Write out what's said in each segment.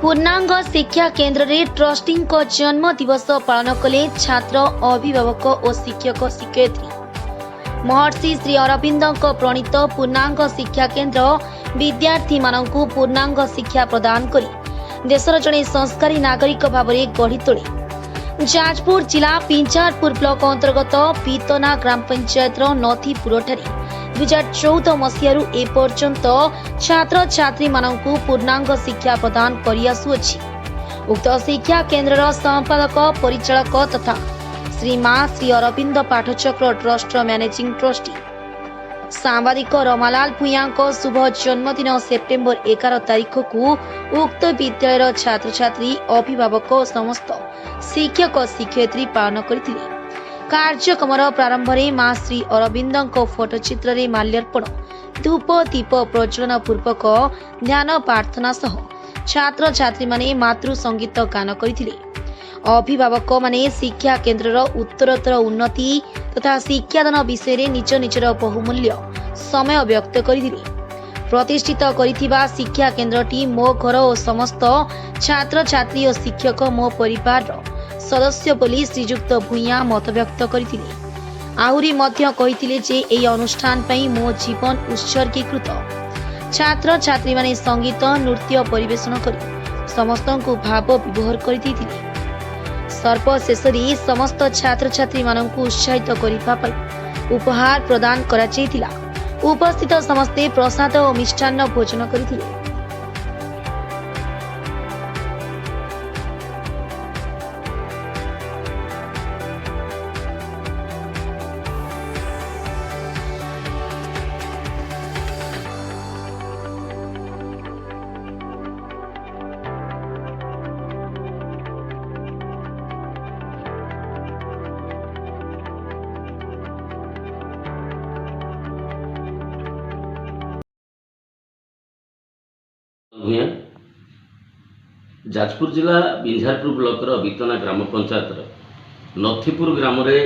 पूर्णांग शिक्षा केन्द्र रे ट्रस्टी जन्म दिवस पालन कले छात्र अभिभावक और शिक्षक शिक्षयित्री। महर्षि श्री अरविंद प्रणीत पूर्णांग शिक्षा केन्द्र विद्यार्थी मानकु पूर्णांग शिक्षा प्रदान करी देशर जड़े संस्कारी नागरिक भाव में गढ़ी तोले। जाजपुर जिला पिंचारपुर ब्लॉक अंतर्गत पीतना ग्राम पंचायत नथीपुर 2014 मसीहारू ए पर्यंत छात्र छात्री मानकु पूर्णांग शिक्षा प्रदान करि आसुअछि। उक्त शिक्षा केन्द्र संपादक परिचालक तथा Shri Maa Shri Aurobindo Pathachakra trust managing trustee सांबादिक रमालाल भूया शुभ जन्मदिन सेप्टेम्बर 11 तारीख को उक्त विद्यालय छात्र छात्री अभिभावक और समस्त शिक्षक शिक्षयित्री पालन करथिले। कार्यक्रम प्रारंभ में मां श्री अरविंद फोटोचित्र में माल्यार्पण धूप दीप प्रज्वलन पूर्वक ध्यान प्रार्थना सह छात्र छात्री माने मातृ संगीत गान करथिले। अभिभावक माने शिक्षा केन्द्र उत्तरोत्तर उन्नति तथा शिक्षादान विषय में निज निजर बहुमूल्य समय व्यक्त करथिले। प्रतिष्ठित करिथिबा शिक्षा केन्द्रटी मो घर और समस्त छात्र छात्री और शिक्षक मो परिवार सदस्य बोली श्रीजुक्त भूया मत व्यक्त करथिले। आहुरी मध्य कहिथिले जे एई अनुष्ठान पई मो जीवन उत्सर्गीकृत। छात्र छात्री माने संगीत नृत्य परिवेषण करी समस्तंकु भाव विभोर करथिले। सर्वशेषरी समस्त छात्र छात्री मानंकु उत्साहित करिबा पई उपहार प्रदान करा जायतिला। उपस्थित समस्ते प्रसाद और मिष्टान्न भोजन करथिले। भूया जाजपुर जिला बिंझारपुर ब्लॉक बीतना ग्राम पंचायत नथीपुर ग्राम रे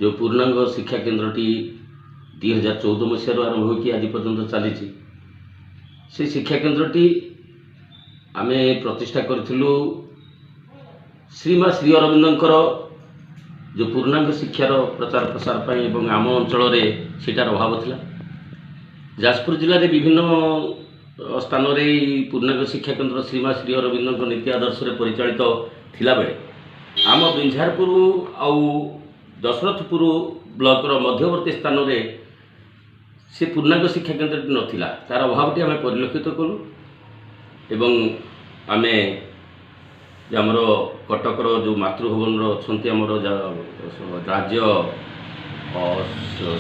जो पूर्णांग शिक्षा केन्द्रटी 2014 मसीह आरंभ होकर आज पर्यंत चली से शिक्षा केन्द्रटी आम प्रतिष्ठा करूँ श्रीमा श्री अरविंदर जो पूर्णांग शिक्षार प्रचार प्रसार पर एवं आम अंचल सेटार अभाव था। जाजपुर जिले में विभिन्न स्थान में पूर्णांग शिक्षा केन्द्र श्रीमा श्री अरविंद नीति आदर्श परिचालित थिला बेले आम बिंझारपुर आउ दशरथपुर ब्लॉक मध्यवर्ती स्थान में से पूर्णांग शिक्षा केन्द्र नथिला तार अभावटी आम परिलक्षित कलु एवं आम आमर कटकर जो मातृभवन अच्छा आमर राज्य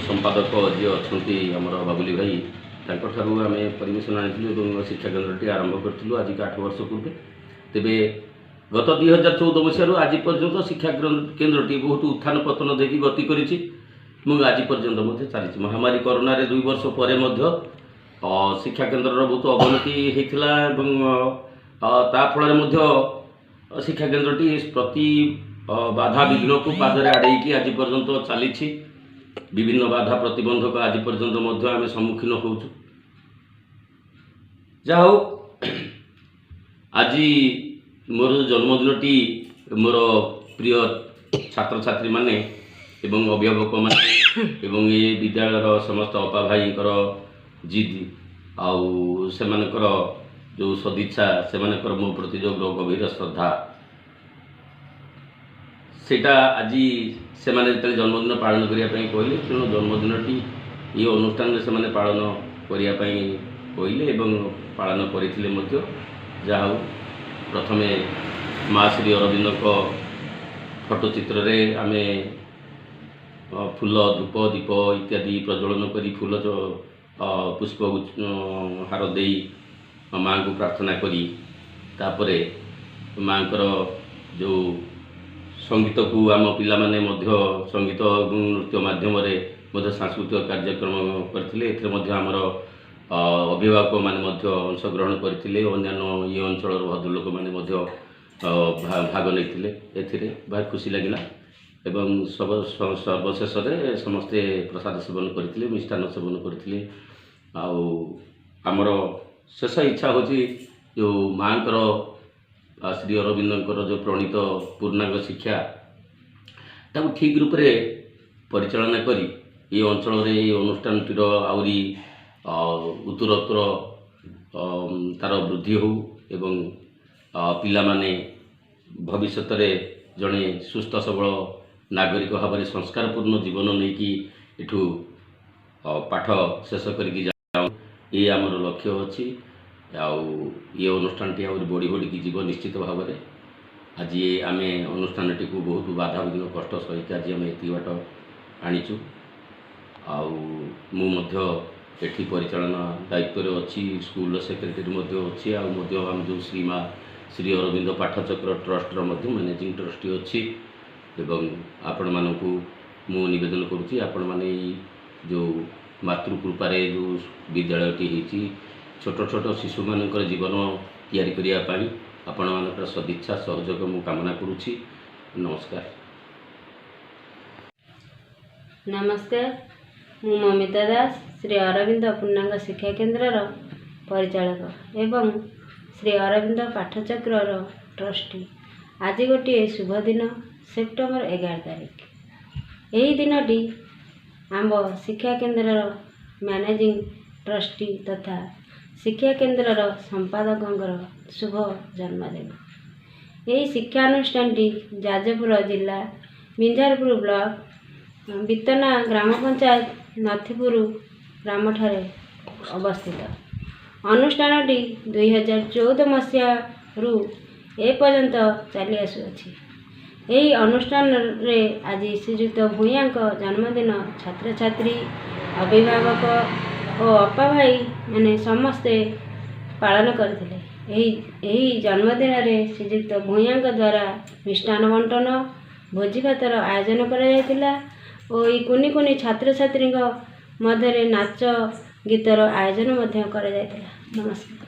संपादक जी अच्छा आमर बाबुली भाई ठारू आम परमिशन आनी शिक्षा केन्द्रटी आरंभ करूँ आज 8 वर्ष पूर्व। तेबे गत 2014 मसीह आज पर्यंत शिक्षा केन्द्रटी बहुत उत्थान पतन देखी गति करी आज पर्यंत चली। महामारी कोरोना 2 वर्ष पर शिक्षा केन्द्र बहुत अवनति होता फल शिक्षा केन्द्रटी प्रति बाधा विघ्न को पादरे आड़े आज पर्यंत चली। विभिन्न बाधा प्रतिबंधक आज पर्यंत आम सम्मुखीन हो जा हो आज मोर जन्मदिनटी मोर प्रिय छात्र छात्री माने एवं अभिभावक माने एवं ये विद्यालय समस्त अपा भाई जिद आउ से जो सदिच्छा से मो प्रति जो गभीर श्रद्धा सेटा आज से जन्मदिन पालन करने कहले तेणु जन्मदिनटी ये अनुष्ठान में से पालन करने कहले पालन करते जहा प्रथमे माँ श्री अरविंद फोटोचित्र आम फूल धूप दीप इत्यादि प्रज्वलन करी फूल पुष्प हार दे माँ को प्रार्थना करी तापर माँ जो संगीत को आम पिला माने संगीत नृत्य माध्यम सांस्कृतिक कार्यक्रम करते आमर अभिभावक माने अंशग्रहण करते अन्य ये अंचल भद्र लोक मैंने भाग नहीं भाई खुशी लगिला एवं सर्वशेष समस्ते प्रसाद सेवन करते मिष्टान्न सेवन करते आमर शेष इच्छा होची जो माँकर श्री अरविंदर जो प्रणीत पूर्णांग शिक्षा ताकू ठीक रूप से परिचालना करी ये अंचल ये अनुष्ठानटीर आहरी उत्तरोत्तर तार वृद्धि हो एवं पिला माने भविष्य में जड़े सुस्थ सबल नागरिक भाव में संस्कारपूर्ण जीवन नहीं कि एठू पाठ शेष करके जाऊँ ये आमर लक्ष्य अच्छी ये अनुष्ठान टी आहरी बढ़ी बढ़ी जीव निश्चित भाव में आज ये आम अनुष्ठान टी बहुत बाधा विघ्न कष्ट सहित आज आम ये बाट आनीचु एठी परिचालना दायित्व अच्छी स्कूल सेक्रेटरी अच्छी आम जो श्री अरविंद पाठचक्र ट्रस्टर मैनेजिंग ट्रस्टी अच्छी एवं आपण मानकू मु निवेदन करुच्ची आपण माने जो मातृकृपारे जो विद्यालयटी होती छोट छोट शिशु मान जीवन तैयारी करने आपण मान सदिच्छा सहयोग मु कामना करुच्ची। नमस्कार। नमस्कार, मु ममिता दास श्री अरविंद पूर्णांग शिक्षा केन्द्र परिचालक एवं श्री अरविंद पाठचक्र ट्रस्टी। आज गोटे शुभ दिन सेप्टेम्बर 11 तारिख। यही दिनटी आम शिक्षा केन्द्र मैनेजिंग ट्रस्टी तथा शिक्षा केन्द्र संपादक शुभ जन्मदिन। यही शिक्षानुष्ठान जाजपुर जिला मिंझारपुर ब्लॉक बीतना ग्राम पंचायत नथीपुर ग्राम ठारे अवस्थित। अनुष्ठानटी 2014 मसीहा रु एपर्यंत चली आसुअछि। यही अनुष्ठान रे आज श्रीयुक्त भूया जन्मदिन छात्र छात्री अभिभावक और अपा भाई मैंने समस्ते पालन करथिले। यही जन्मदिन रे श्रीयुक्त भूया द्वारा मिष्टान बंटन भोजी भातर आयोजन करा जायतिला और ये कुनी कुनी छात्र छात्री मध्य नाच गीतर आयोजन करा जायतिला। नमस्कार।